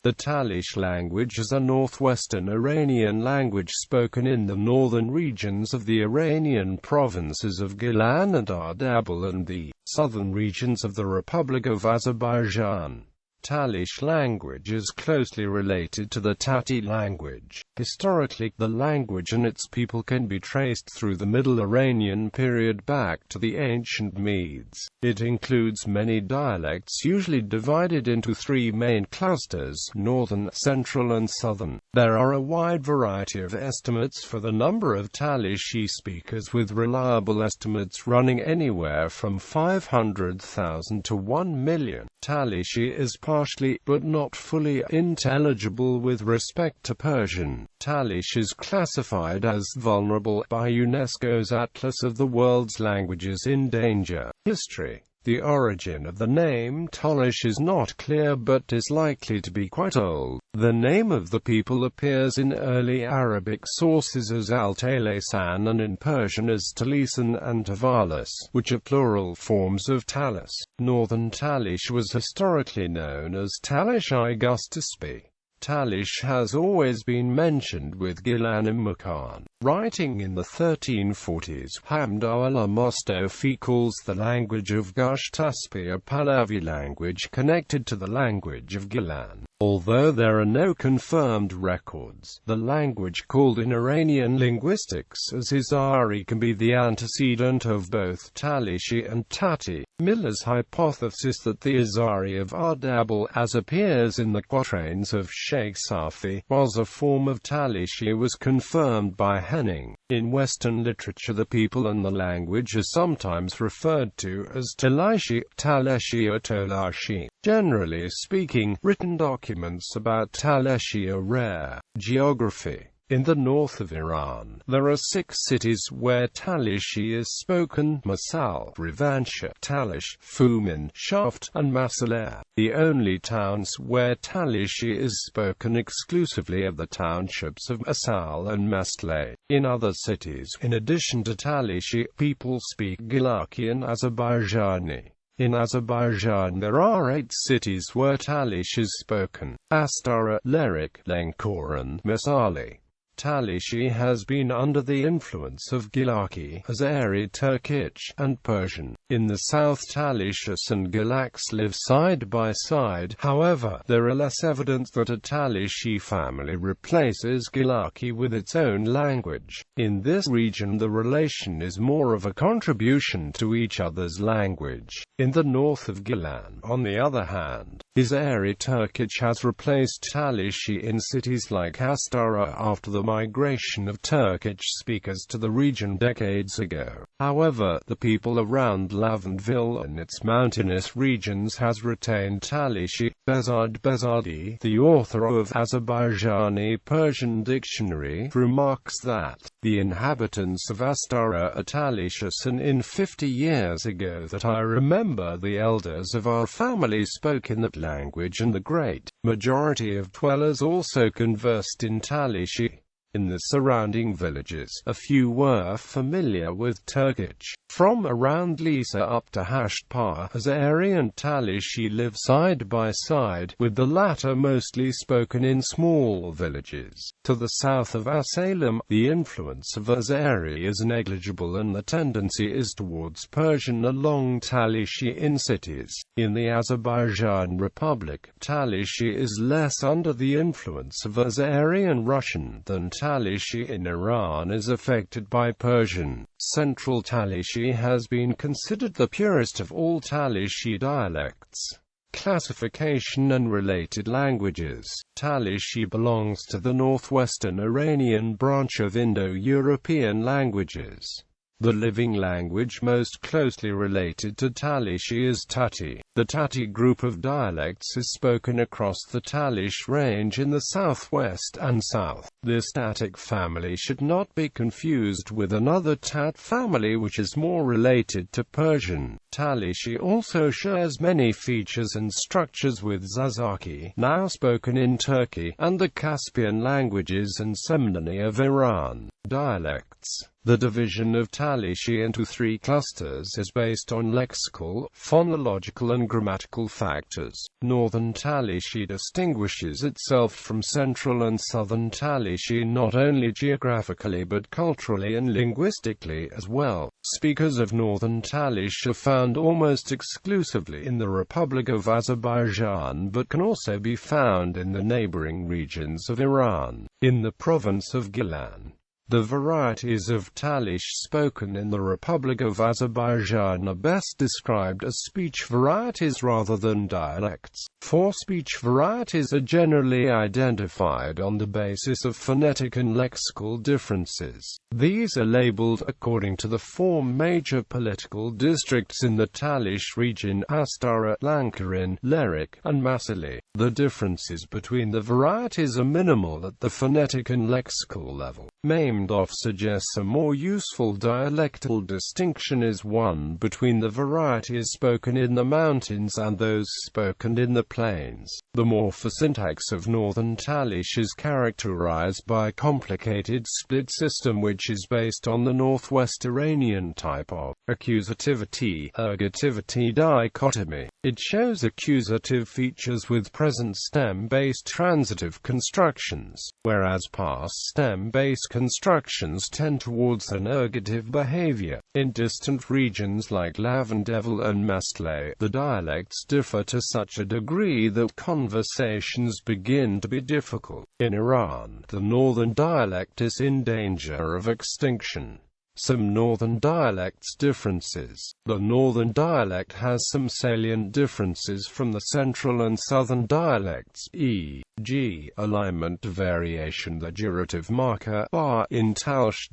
The Talysh language is a Northwestern Iranian language spoken in the northern regions of the Iranian provinces of Gilan and Ardabil and the southern regions of the Republic of Azerbaijan.Talysh language is closely related to the Tati language. Historically, the language and its people can be traced through the Middle Iranian period back to the ancient Medes. It includes many dialects usually divided into three main clusters: northern, central and southern. There are a wide variety of estimates for the number of Talyshi speakers, with reliable estimates running anywhere from 500,000 to 1 million. Talyshi is partially, but not fully, intelligible with respect to Persian. Talysh is classified as vulnerable by UNESCO's Atlas of the World's Languages in Danger. History. The origin of the name Talysh is not clear but is likely to be quite old. The name of the people appears in early Arabic sources as Al-Taylisan and in Persian as Talisan and Tavalis, which are plural forms of Talis. Northern Talysh was historically known as Talysh-i-Gustaspi. Talysh has always been mentioned with Gilan and Ardabil. Writing in the 1340s, Hamdullah Mustafi calls the language of Gustaspi a Pahlavi language connected to the language of Gilan. Although there are no confirmed records, the language called in Iranian linguistics as Azari can be the antecedent of both Talyshi and Tati. Miller's hypothesis that the Azari of Ardabil, as appears in the quatrains of Sheikh Safi, was a form of Talyshi was confirmed by Henning. In Western literature, the people and the language are sometimes referred to as Talyshi, Talyshi or Talyshi. Generally speaking, written documents about Talyshi are rare. Geography. In the north of Iran, there are 6 cities where Talyshi is spoken: Masal, Rivansha, Talysh, Fumin, Shaft, and Masaleh. The only towns where Talyshi is spoken exclusively are the townships of Masal and Masleh. In other cities, in addition to Talyshi, people speak Gilaki and Azerbaijani. In Azerbaijan there are 8 cities where Talysh is spoken: Astara, Lerik, Lenkhor and Masali. Talyshi has been under the influence of Gilaki, Azeri Turkic, and Persian. In the south, Talishus and Gilaks live side by side. However, there are less evidence that a Talyshi family replaces Gilaki with its own language. In this region, the relation is more of a contribution to each other's language. In the north of Gilan, on the other hand, Azeri Turkic has replaced Talyshi in cities like Astara after the migration of Turkic speakers to the region decades ago. However, the people around Lavandville and its mountainous regions has retained Talyshi. Bezard Bezardi, the author of Azerbaijani Persian Dictionary, remarks that the inhabitants of Astara are Talishus, and in 50 years ago that I remember the elders of our family spoke in that language, and the great majority of dwellers also conversed in Talyshi. In the surrounding villages, a few were familiar with Turkic. From around Lisa up to Hashtpar, Azeri and Talyshi live side by side, with the latter mostly spoken in small villages. To the south of Asalam, the influence of Azeri is negligible and the tendency is towards Persian along Talyshi in cities. In the Azerbaijan Republic, Talyshi is less under the influence of Azeri and Russian than Talyshi in Iran is affected by Persian. Central Talyshi has been considered the purest of all Talyshi dialects. Classification and related languages. Talyshi belongs to the Northwestern Iranian branch of Indo-European languages. The living language most closely related to Talyshi is Tati. The Tati group of dialects is spoken across the Talysh range in the southwest and south. This Tatic family should not be confused with another Tat family which is more related to Persian. Talyshi also shares many features and structures with Zazaki, now spoken in Turkey, and the Caspian languages and Semnani of Iran. Dialects. The division of Talysh into three clusters is based on lexical, phonological and grammatical factors. Northern Talysh distinguishes itself from Central and Southern Talysh not only geographically but culturally and linguistically as well. Speakers of Northern Talysh are found almost exclusively in the Republic of Azerbaijan but can also be found in the neighboring regions of Iran, in the province of Gilan. The varieties of Talysh spoken in the Republic of Azerbaijan are best described as speech varieties rather than dialects, for speech varieties are generally identified on the basis of phonetic and lexical differences. These are labeled according to the four major political districts in the Talysh region: Astara, Lankaran, Lerik, and Masali. The differences between the varieties are minimal at the phonetic and lexical level. Maimdov suggests a more useful dialectal distinction is one between the varieties spoken in the mountains and those spoken in the plains. The morphosyntax of Northern Talysh is characterized by a complicated split system which is based on the Northwestern Iranian type of accusativity-ergativity dichotomy. It shows accusative features with present stem-based transitive constructions, whereas past stem-based constructions tend towards an ergative behavior. In distant regions like Lavandevil and Mestle, the dialects differ to such a degree that conversations begin to be difficult. In Iran, the northern dialect is in danger of extinction. Some northern dialects differences. The northern dialect has some salient differences from the central and southern dialects, e.g., alignment variation. The durative marker ba in Talysh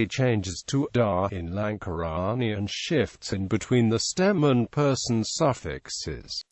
changes to da in Lankarani and shifts in between the stem and person suffixes.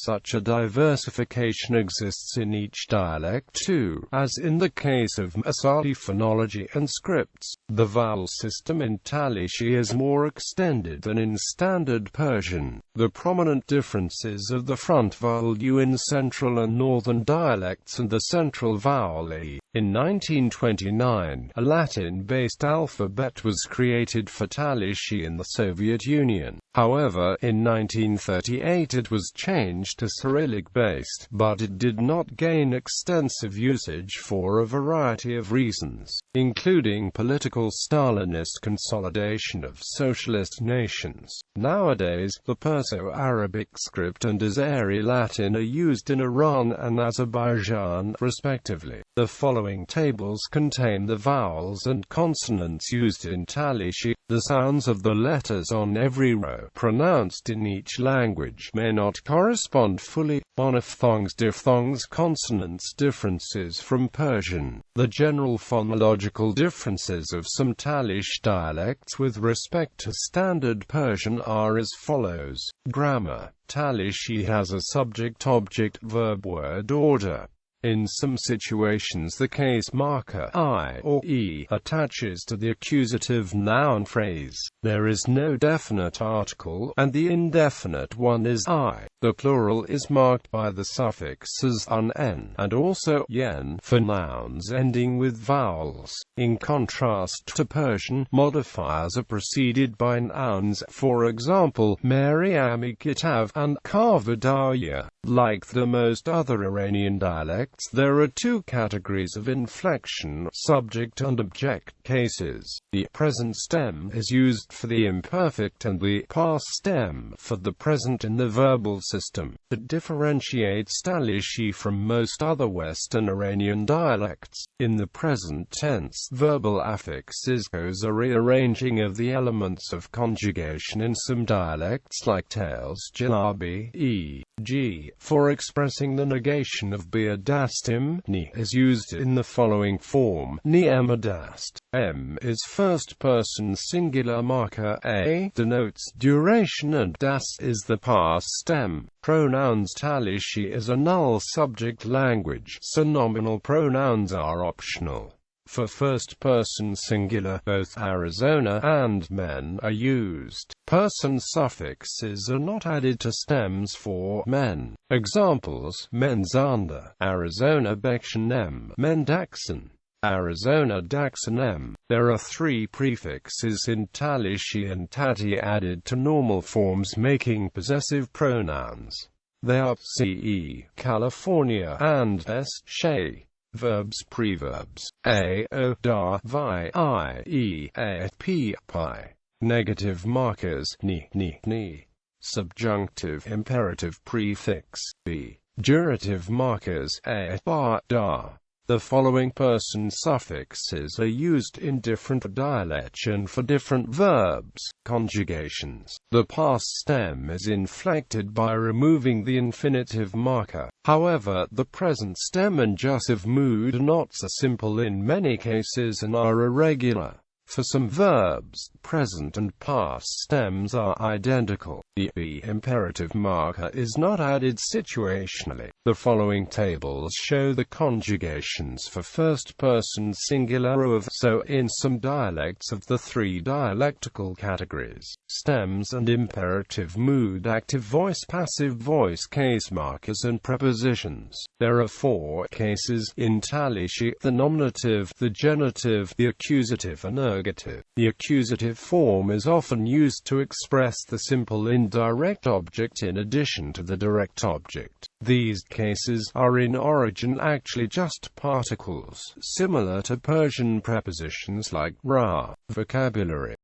Such a diversification exists in each dialect too, as in the case of Masali phonology and scripts. The vowel system in Talysh is more extended than in Standard Persian. The prominent differences of the front vowel U in central and northern dialects and the central vowel E. In 1929, a Latin-based alphabet was created for Talysh in the Soviet Union. However, in 1938 it was changed to Cyrillic-based, but it did not gain extensive usage for a variety of reasons, including political Stalinist consolidation of socialist nations. Nowadays, the Perso-Arabic script and Azeri Latin are used in Iran and Azerbaijan, respectively. The following tables contain the vowels and consonants used in Talysh. The sounds of the letters on every row, pronounced in each language, may not correspond fully. Monophthongs, diphthongs, consonants differences from Persian. The general phonological differences of some Talysh dialects with respect to Standard Persian are as follows. Grammar. Talysh has a subject-object-verb-word order. In some situations the case marker I or E attaches to the accusative noun phrase. There is no definite article, and the indefinite one is I. The plural is marked by the suffixes un, n, and also yen for nouns ending with vowels. In contrast to Persian, modifiers are preceded by nouns, for example, Maryami Kitav and Kavadaya. Like the most other Iranian dialects, there are two categories of inflection, subject and object cases. The present stem is used for the imperfect and the past stem for the present in the verbal system. It differentiates Talysh from most other Western Iranian dialects. In the present tense, verbal affixes cause a rearranging of the elements of conjugation in some dialects like Tales Jalabi, e.g., for expressing the negation of beadastim, ni is used in the following form: ni emadast. M is first-person singular marker, a denotes duration and das is the past stem. Pronouns. Talysh is a null subject language, so nominal pronouns are optional. For first-person singular, both Arizona and men are used. Person suffixes are not added to stems for men. Examples: Menzanda, Arizona Bekshanem, Mendaxen. Arizona Daxonem. There are 3 prefixes in Talysh and Tati added to normal forms making possessive pronouns. They are ce, California, and s, she. Verbs, preverbs, a, o, da, vi, I, e, a, p, pi. Negative markers, ni. Subjunctive imperative prefix, b. Durative markers, a, ba, da. The following person suffixes are used in different dialects and for different verbs. Conjugations. The past stem is inflected by removing the infinitive marker. However, the present stem and jussive mood knots are simple in many cases and are irregular. For some verbs, present and past stems are identical. The imperative marker is not added situationally. The following tables show the conjugations for first-person singular of so in some dialects of the 3 dialectical categories: stems and imperative mood, active voice, passive voice, case markers and prepositions. There are 4 cases in Talysh: the nominative, the genitive, the accusative and ergative. The accusative form is often used to express the simple indirect object in addition to the direct object. These cases are in origin actually just particles, similar to Persian prepositions like ra. Vocabulary.